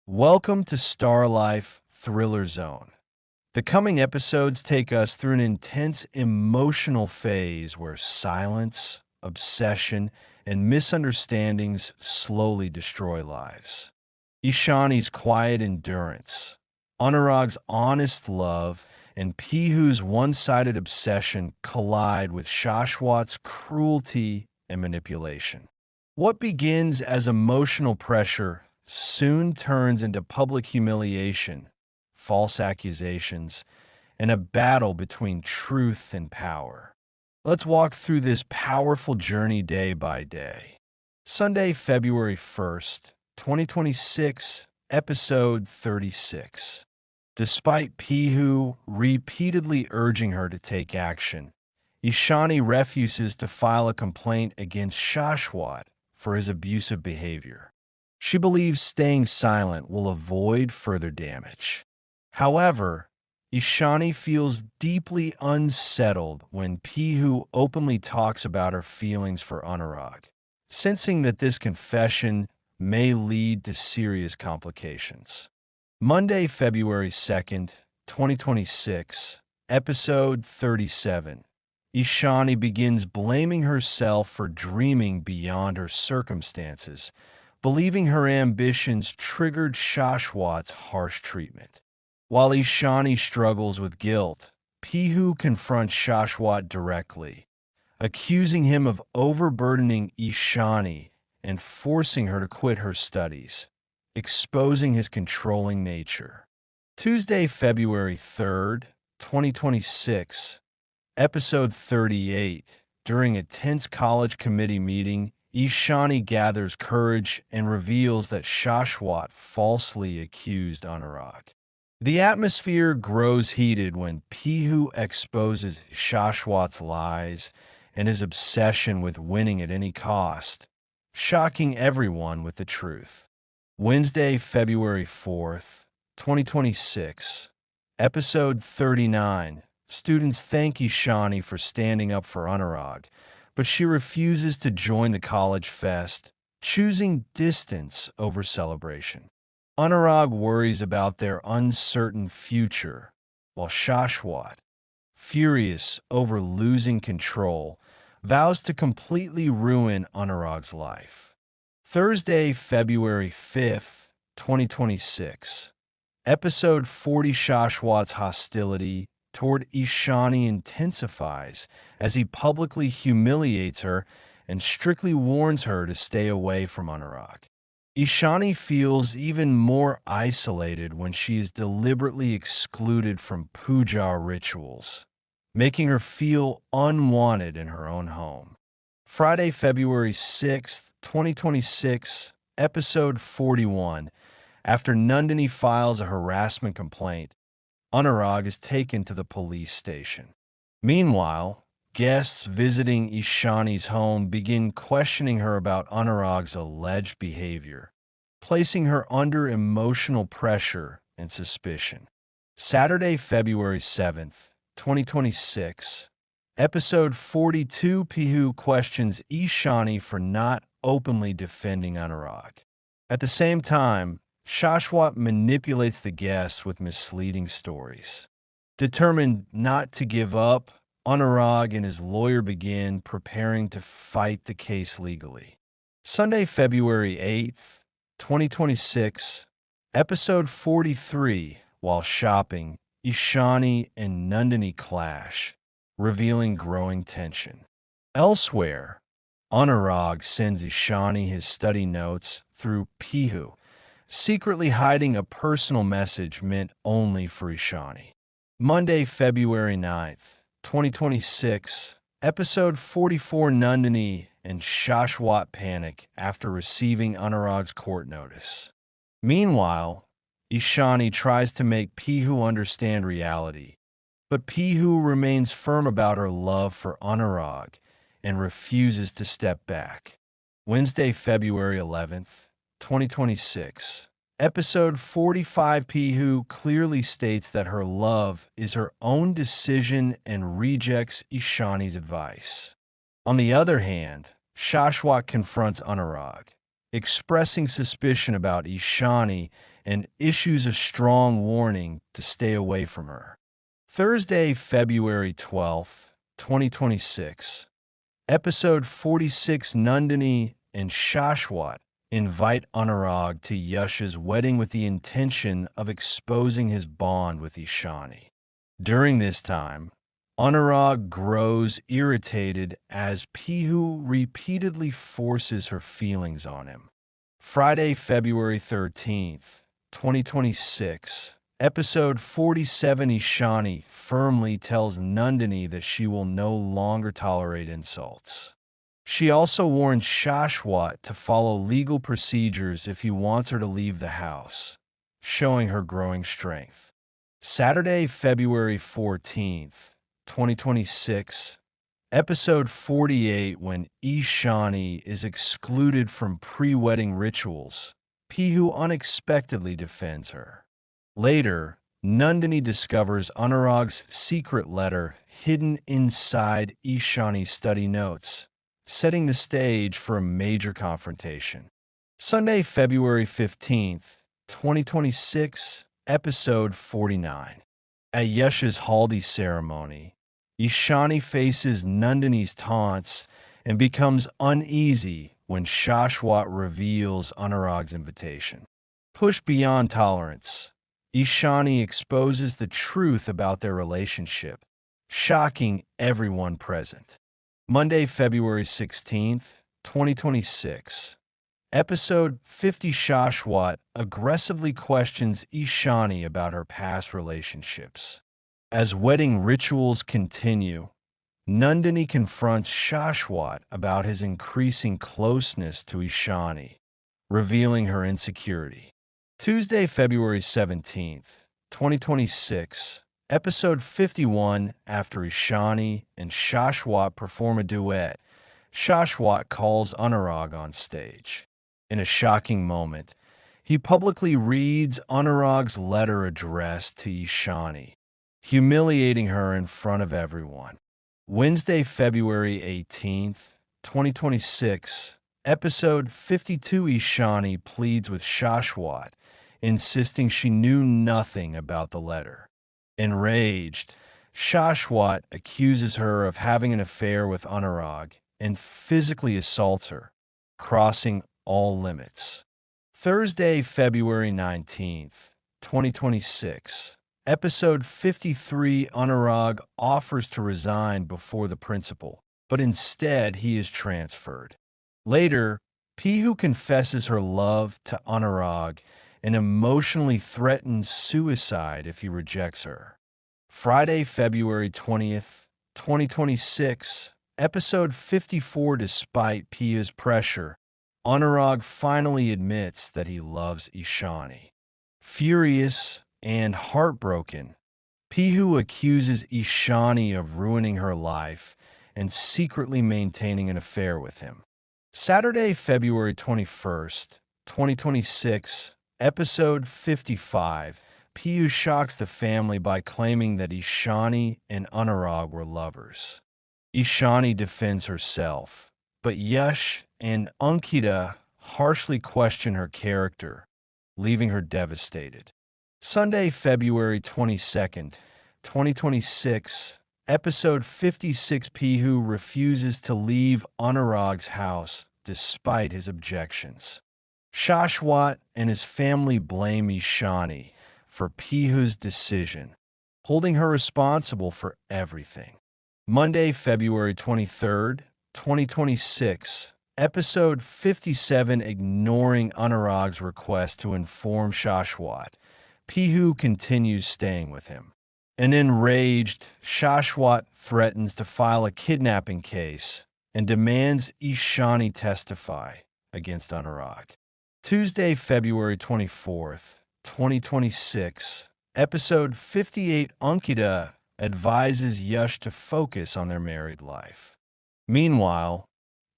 Welcome to StarLife ThrillerZone. The coming episodes take us through an intense emotional phase where silence, obsession, and misunderstandings slowly destroy lives. Ishani's quiet endurance, Anurag's honest love, and Pihu's one-sided obsession collide with Shashwat's cruelty and manipulation. What begins as emotional pressure soon turns into public humiliation, false accusations, and a battle between truth and power. Let's walk through this powerful journey day by day. Sunday, February 1st, 2026, Episode 36. Despite Pihu repeatedly urging her to take action, Ishani refuses to file a complaint against Shashwat for his abusive behavior. She believes staying silent will avoid further damage. However, Ishani feels deeply unsettled when Pihu openly talks about her feelings for Anurag, sensing that this confession may lead to serious complications. Monday, February 2nd, 2026, Episode 37. Ishani begins blaming herself for dreaming beyond her circumstances, believing her ambitions triggered Shashwat's harsh treatment. While Ishani struggles with guilt, Pihu confronts Shashwat directly, accusing him of overburdening Ishani and forcing her to quit her studies, exposing his controlling nature. Tuesday, February 3rd, 2026, Episode 38. During a tense college committee meeting, Ishani gathers courage and reveals that Shashwat falsely accused Anurag. The atmosphere grows heated when Pihu exposes Shashwat's lies and his obsession with winning at any cost, shocking everyone with the truth. Wednesday, February 4th, 2026, Episode 39. Students thank Ishani for standing up for Anurag, but she refuses to join the college fest, choosing distance over celebration. Anurag worries about their uncertain future, while Shashwat, furious over losing control, vows to completely ruin Anurag's life. Thursday, February 5th, 2026. Episode 40. Shashwat's hostility toward Ishani intensifies as he publicly humiliates her and strictly warns her to stay away from Anurag. Ishani feels even more isolated when she is deliberately excluded from puja rituals, making her feel unwanted in her own home. Friday, February 6th, 2026, Episode 41. After Nandini files a harassment complaint, Anurag is taken to the police station. Meanwhile, guests visiting Ishani's home begin questioning her about Anurag's alleged behavior, placing her under emotional pressure and suspicion. Saturday, February 7th, 2026, Episode 42. Pihu questions Ishani for not openly defending Anurag. At the same time, Shashwat manipulates the guests with misleading stories. Determined not to give up, Anurag and his lawyer begin preparing to fight the case legally. Sunday, February 8th, 2026, Episode 43. While shopping, Ishani and Nandini clash, revealing growing tension. Elsewhere, Anurag sends Ishani his study notes through Pihu, secretly hiding a personal message meant only for Ishani. Monday, February 9th, 2026, Episode 44. Nandini and Shashwat panic after receiving Anurag's court notice. Meanwhile, Ishani tries to make Pihu understand reality, but Pihu remains firm about her love for Anurag and refuses to step back. Wednesday, February 11th, 2026. Episode 45. Pihu clearly states that her love is her own decision and rejects Ishani's advice. On the other hand, Shashwat confronts Anurag, expressing suspicion about Ishani and issues a strong warning to stay away from her. Thursday, February 12th, 2026. Episode 46, Nandini and Shashwat invite Anurag to Yash's wedding with the intention of exposing his bond with Ishani. During this time, Anurag grows irritated as Pihu repeatedly forces her feelings on him. Friday, February 13th, 2026. Episode 47, Ishani firmly tells Nandini that she will no longer tolerate insults. She also warns Shashwat to follow legal procedures if he wants her to leave the house, showing her growing strength. Saturday, February 14th, 2026. Episode 48, when Ishani is excluded from pre-wedding rituals, Pihu unexpectedly defends her. Later, Nandini discovers Anurag's secret letter hidden inside Ishani's study notes, setting the stage for a major confrontation. Sunday, February 15th, 2026, Episode 49. At Yash's haldi ceremony, Ishani faces Nandini's taunts and becomes uneasy when Shashwat reveals Anurag's invitation. Pushed beyond tolerance, Ishani exposes the truth about their relationship, shocking everyone present. Monday, February 16th, 2026. Episode 50, Shashwat aggressively questions Ishani about her past relationships. As wedding rituals continue, Nandini confronts Shashwat about his increasing closeness to Ishani, revealing her insecurity. Tuesday, February 17th, 2026. Episode 51, after Ishani and Shashwat perform a duet, Shashwat calls Anurag on stage. In a shocking moment, he publicly reads Anurag's letter addressed to Ishani, humiliating her in front of everyone. Wednesday, February 18th, 2026. Episode 52, Ishani pleads with Shashwat, insisting she knew nothing about the letter. Enraged, Shashwat accuses her of having an affair with Anurag and physically assaults her, crossing all limits. Thursday, February 19th, 2026. Episode 53, Anurag offers to resign before the principal, but instead he is transferred. Later, Pihu confesses her love to Anurag and emotionally threatens suicide if he rejects her. Friday, February 20th, 2026. Episode 54, despite Pihu's pressure, Anurag finally admits that he loves Ishani. Furious and heartbroken, Pihu accuses Ishani of ruining her life and secretly maintaining an affair with him. Saturday, February 21st, 2026, Episode 55, Pihu shocks the family by claiming that Ishani and Anurag were lovers. Ishani defends herself, but Yash and Ankita harshly question her character, leaving her devastated. Sunday, February 22nd, 2026, Episode 56, Pihu refuses to leave Anurag's house despite his objections. Shashwat and his family blame Ishani for Pihu's decision, holding her responsible for everything. Monday, February 23rd, 2026, Episode 57, ignoring Anurag's request to inform Shashwat, Pihu continues staying with him. And enraged, Shashwat threatens to file a kidnapping case and demands Ishani testify against Anurag. Tuesday, February 24th, 2026, Episode 58, Ankita advises Yash to focus on their married life. Meanwhile,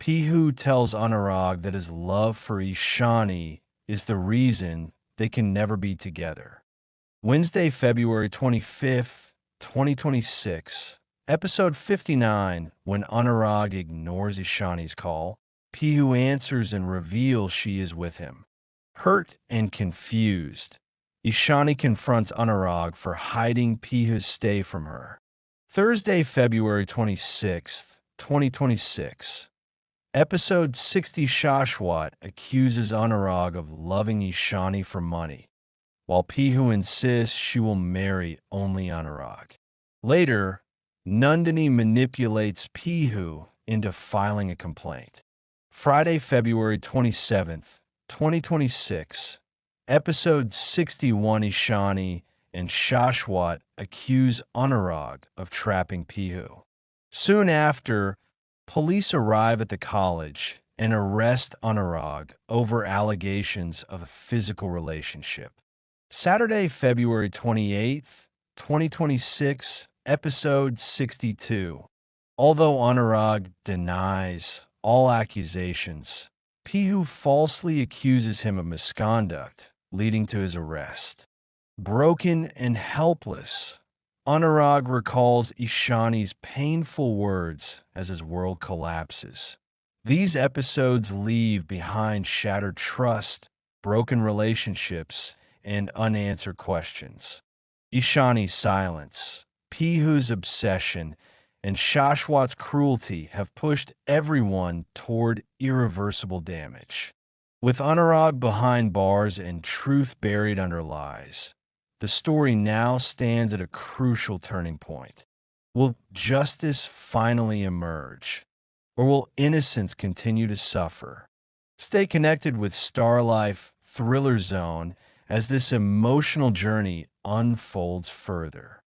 Pihu tells Anurag that his love for Ishani is the reason they can never be together. Wednesday, February 25th, 2026, Episode 59, when Anurag ignores Ishani's call, Pihu answers and reveals she is with him. Hurt and confused, Ishani confronts Anurag for hiding Pihu's stay from her. Thursday, February 26th, 2026. Episode 60. Shashwat accuses Anurag of loving Ishani for money, while Pihu insists she will marry only Anurag. Later, Nandini manipulates Pihu into filing a complaint. Friday, February 27th, 2026. Episode 61. Ishani and Shashwat accuse Anurag of trapping Pihu. Soon after, police arrive at the college and arrest Anurag over allegations of a physical relationship. Saturday, February 28th, 2026, episode 62. Although Anurag denies all accusations, Pihu falsely accuses him of misconduct, leading to his arrest. Broken and helpless, Anurag recalls Ishani's painful words as his world collapses. These episodes leave behind shattered trust, broken relationships, and unanswered questions. Ishani's silence, Pihu's obsession, and Shashwat's cruelty have pushed everyone toward irreversible damage. With Anurag behind bars and truth buried under lies, the story now stands at a crucial turning point. Will justice finally emerge, or will innocence continue to suffer? Stay connected with StarLife ThrillerZone as this emotional journey unfolds further.